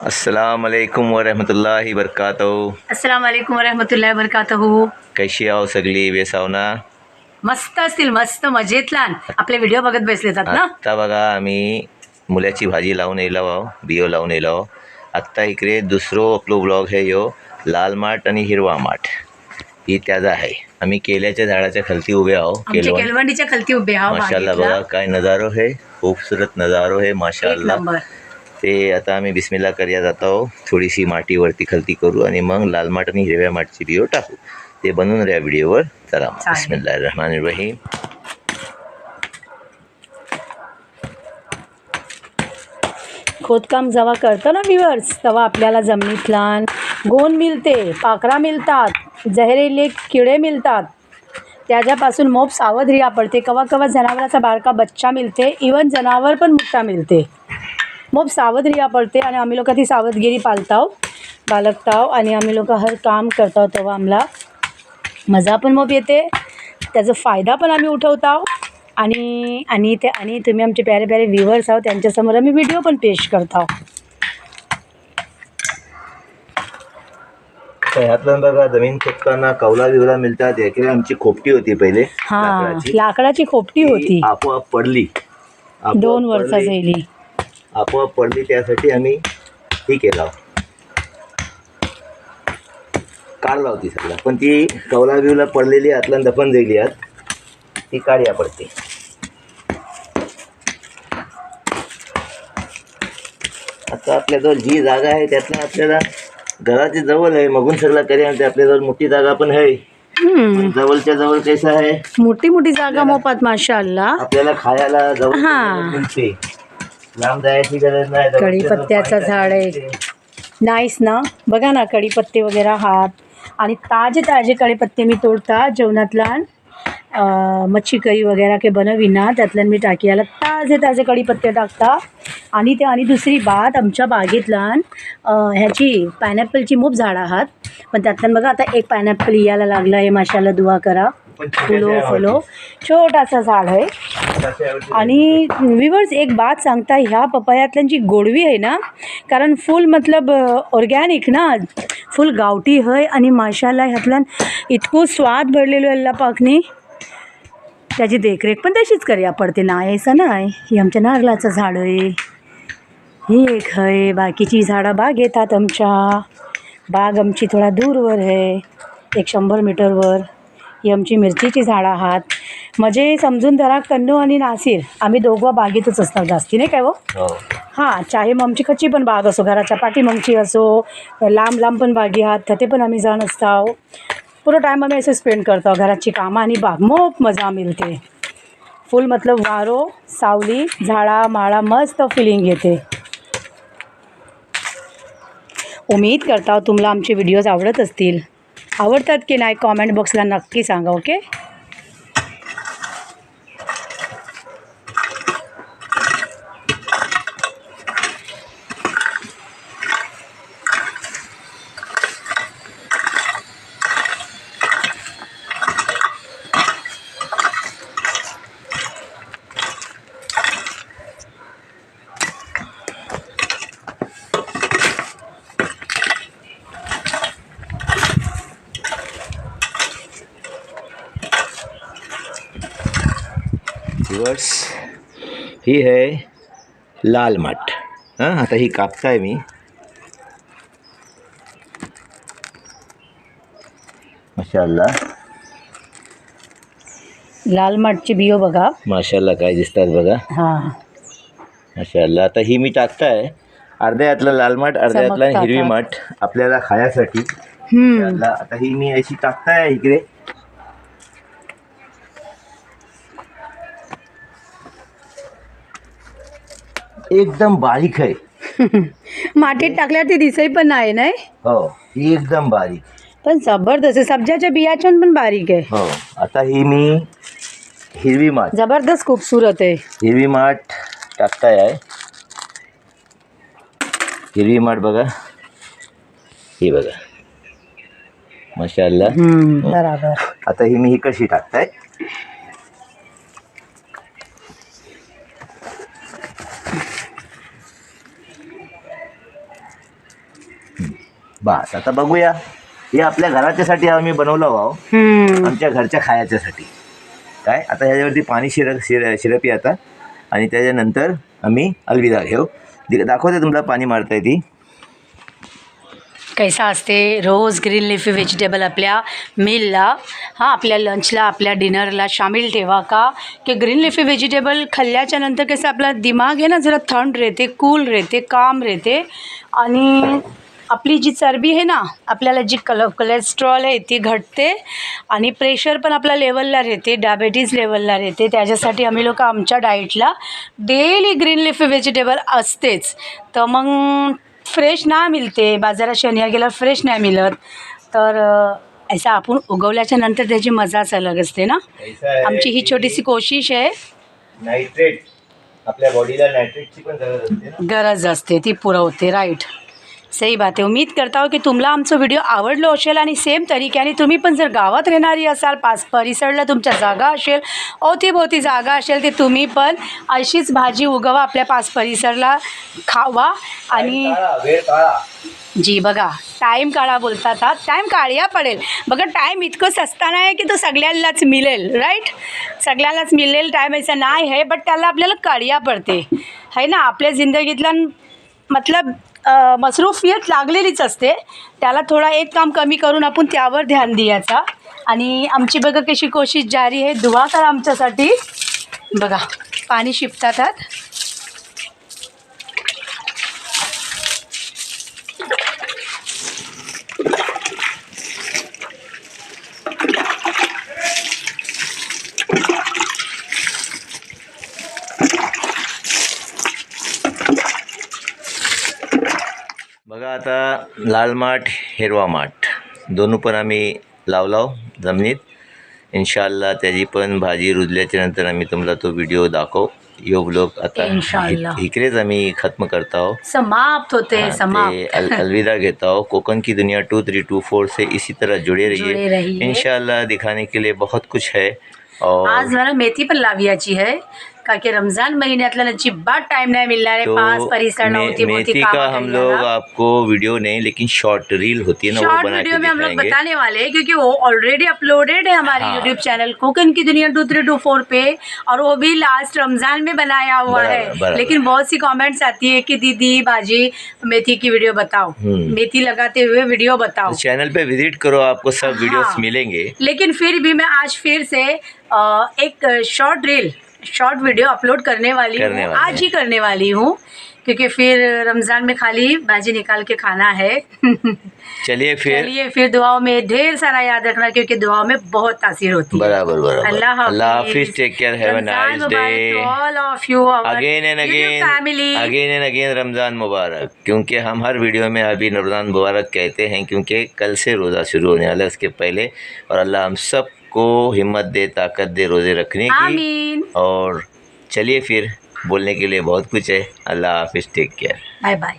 अस्सलाम वालेकुम वरहमतुल्लाहि वबरकातुहू. अस्सलाम वालेकुम वरहमतुल्लाहि वबरकातुहू. कशी आहो सगळी वेसाव ना. मस्त असतील, मस्त मजेत लहान आपले व्हिडिओ बघत बसलेतात ना. आत्ता बघा आम्ही मुल्याची भाजी लावून येलो आहो, बियो लावून येलो आहो. आत्ता इकडे दुसरो आपलो ब्लॉग है यो लाल माठ आणि हिरवा माठ ही त्याचा आहे. आम्ही केल्याच्या झाडाच्या खालती उभे आहो. आमच्या केलवंडीच्या खालती उभे आहो. माशाल्लाह बघा काय नजारो है, खूबसूरत नजारो है माशाल्लाह. ते आता आम्ही बिस्मिल्ला करूया जात आहो. थोडीशी माती वरती खालती करू आणि मग लाल माठ आणि हिरव्या माठची बियो टाकू. ते बनवून या व्हिडिओवर. चला बिस्मिल्लाहिर रहमानिर रहीम. खोदकाम जेव्हा करतो ना व्ह्यूअर्स, तेव्हा आपल्याला जमिनीतलान गोंद मिळते, पाखरा मिळतात, जहरीले किडे मिळतात. त्याच्यापासून मोप सावध रिया पडते. कवा कवा जनावराचा बारका बच्चा मिळते, इवन जनावर पण मुक्ता मिळते. मोप सावध रिया पडते आणि आम्ही लोक ती सावधगिरी बाळगताव आणि आम्ही लोक हर काम करताव. तेव्हा आम्हाला मजा पण मोप येते, त्याचा फायदा पण आम्ही उठवताव. आणि तुम्ही आमचे प्यारे प्यारे व्ह्यूअर्स आहोत, त्यांच्यासमोर आम्ही व्हिडिओ पण पेश करताव. ह्यातलं बघा जमीन खोदताना कौला बिवला मिळतात. याकडे आमची खोपटी होती पहिले, लाकडाची खोपटी होती, आपोआप पडली. 2 वर्ष झाली आपोआप पडली. त्यासाठी आम्ही ही केला, काढला होती सगळं. पण ती कौला बिवला पडलेली आतला दफन झाली आत, ती काढ्या पडते. आता आपल्याजवळ जी जागा आहे त्यातला आपल्याला घराची जवळ आहे, मगून सगळं करी. आणि आपल्याजवळ मोठी जागा पण आहे. जवळच्या जवळ कसं आहे, मोठी जागा मोपात माशाअल्लाह आपल्याला खायला जवळ मिळते. लांब जायची गरज नाही. कढीपत्त्याचं झाड आहे, नाईस ना. बघा ना कढीपत्ते वगैरे आहात आणि ताजे कढीपत्ते मी तोडता जेवणातला मच्छी करी वगैरे के बनविना त्यातल्या मी टाकियाला ताजे कढीपत्ते टाकता. आणि दुसरी बात, आमच्या बागेतल्यान ह्याची पायनॅपलची खूप झाडं आहात. पण त्यातल्या बघा आता एक पायनॅपल यायला लागलं आहे. माशाला दुआ करा. फुलो छोटासा झाड आहे. आणि व्ह्यूअर्स एक बात सांगता, ह्या पपयातल्यांची गोडवी आहे ना, कारण फुल मतलब ऑर्गॅनिक ना, फुल गावठी आहे. आणि माशाला ह्यातल्यान इतकं स्वाद भरलेलो अल्ला पाकनी, त्याची देखरेख पण तशीच करूया पडते. नाही असं नाही. ही आमच्या नारळाचं झाड आहे, ही एक आहे. बाकीची झाडं बाग येतात. बाग आमची थोडा दूरवर आहे, 100 मीटरवर. ही आमची मिरचीची झाडं आहात. म्हणजे समजून धरा, कन्नू आणि नासिर आम्ही दोघं बागेतच असतात जास्ती, नाही काय हो. हां, चाहे मग आमची कच्ची पण बाग असो, घराच्या पाठीमागची असो, लांब पण बागी आहात, ते पण आम्ही जाण असतो. पूरा टाइम आम्ही असं स्पेंड करतो, घराची कामं आणि बाग. मोप मजा मिळते. फुल मतलब वारो, सावली, झाडा माळा मस्त फिलिंग येते. उम्मीद करता तुम्हाला आमचे व्हिडिओज आवडत असतील. आवडतात की नाही कॉमेंट बॉक्सला नक्की सांगा. ओके. ही है लाल माठ. हां, आता ही कापताय मी. माशाल्लाह लाल माठची बियो बघा, माशाल्लाह काय दिसतात बघा. हां माशाल्लाह. आता ही मी टाकताय अर्ध्यातलं लाल माठ, अर्ध्यातला हिरवी माठ आपल्याला खाण्यासाठी. आता ही मी अशी टाकताय इकडे. एकदम बारीक आहे. मातीत टाकल्यावर ती दिसई पण नाही. हो, ही एकदम बारीक पण जबरदस्त. सब्जाच्या बियाच्या पण बारीक आहे. हो. आता ही मी हिरवी माठ, जबरदस्त खूबसूरत आहे. हिरवी माठ टाकताय आहे. हिरवी माठ बघा, ही बघा माशाअल्लाह. बराबर. आता ही मी कशी टाकताय, बस आता बघूया. हे आपल्या घराच्यासाठी आम्ही बनवलं आहो, आमच्या घरच्या खायच्यासाठी. काय आता ह्याच्यावरती पाणी शिरपी आता, आणि त्याच्यानंतर आम्ही अलविदा घेऊ. दाखवते तुम्हाला पाणी मारता येते कैसा असते रोज ग्रीन लिफी व्हेजिटेबल आपल्या मीलला, हां आपल्या लंचला आपल्या डिनरला शामिल ठेवा. का की ग्रीन लिफी व्हेजिटेबल खाल्ल्याच्या नंतर कसं आपला दिमाग आहे ना जरा थंड रहते, कूल रहते, काम रहते. आणि आपली जी चरबी आहे ना, आपल्याला जी कोलेस्ट्रॉल आहे ती घटते, आणि प्रेशर पण आपल्या लेवलला राहते, डायबिटीज लेवलला राहते. त्याच्यासाठी आम्ही लोक आमच्या डाईटला डेली ग्रीन लिफी व्हेजिटेबल असतेच. तर मग फ्रेश ना मिळते बाजारात, शनिवार गेल्यावर फ्रेश नाही मिळत. तर ऐसा आपण उगवल्याच्या नंतर त्याची मजाच अलग असते ना. आमची ही छोटीशी कोशिश आहे. नायट्रेट आपल्या बॉडीला नायट्रेटची पण गरज असते, ती पुरवते. राईट, सही बात आहे. उम्मीद करता हो की तुम्हाला आमचं व्हिडिओ आवडलो असेल, आणि सेम तरीक्याने तुम्ही पण जर गावात राहणारी असाल, पास परिसरला तुमच्या जागा असेल, अवतीभोवती जागा असेल, ते तुम्ही पण अशीच भाजी उगवा, आपल्या पास परिसरला खावा. आणि जी बघा, टाईम काढा बोलतात, हा टाईम काढया पडेल. बघा टाईम इतकं सस्ता नाही आहे की तो सगळ्यांनाच मिळेल. राईट, सगळ्यांनाच मिळेल टाईम ऐसा नाही आहे, बट त्याला आपल्याला काढया पडते है ना. आपल्या जिंदगीतला मतलब मसरूफियत लागलेलीच असते, त्याला थोडा एक काम कमी करून आपण त्यावर ध्यान द्यायचा. आणि आमची बघा कशी कोशिश जारी आहे. दुआ करा आमच्यासाठी. बघा पाणी शिपतात. बघा आता लाल माठ, हिरवा माठ दोन्ही पण आम्ही लावलाव जमिनीत. इन्शाअल्लाह त्याची पण भाजी रुजल्याच्या नंतर आम्ही तुम्हाला तो व्हिडिओ दाखवू. यो ब्लॉग आता इकडेच आम्ही खत्म करता हो, समाप्त होते. अलविदा घेता हो. कोकण की दुनिया 2324 से इसी तरह जुड़े रहिए. इंशाअल्लाह दिखाने के लिए बहुत कुछ है. और आज मला मेथी पण लावियाची है, का कि रमज़ान महीन्यातला अजिबात टाइम नहीं मिल रहा है. तो पास परिसर मेथी का हम लोग आपको वीडियो नहीं लेकिन शॉर्ट रील होती है ना, वो बना वीडियो के में हम लोग दिखाएंगे. बताने वाले हैं, क्योंकि वो ऑलरेडी अपलोडेड है हमारे यूट्यूब चैनल कोकन की दुनिया 2324 पे, और वो भी लास्ट रमज़ान में बनाया हुआ है. लेकिन बहुत सी कमेंट्स आती है कि दीदी बाजी मेथी की वीडियो बताओ, मेथी लगाते हुए वीडियो बताओ. चैनल पे विजिट करो, आपको सब वीडियोस मिलेंगे. लेकिन फिर भी मैं आज फिर से एक शॉर्ट वीडियो अपलोड करने वाली हूँ, आज ही करने वाली हूँ, क्योंकि फिर रमज़ान में खाली भाजी निकाल के खाना है. चलिए फिर दुआओं में ढेर सारा याद रखना, क्योंकि दुआओं में बहुत तासीर होती है. बराबर. अल्लाह हाफिज. Take care. Have a nice day. All of you. Again and again Ramzan मुबारक. क्योंकि हम हर वीडियो में अभी रमज़ान मुबारक कहते हैं, क्योंकि कल से रोज़ा शुरू होने वाला है उसके पहले. और अल्लाह हम सब को हिम्मत दे, ताकत दे रोज़े रखने की. आमीन. और चलिए फिर बोलने के लिए बहुत कुछ है. अल्लाह हाफिज. Take care. Bye bye.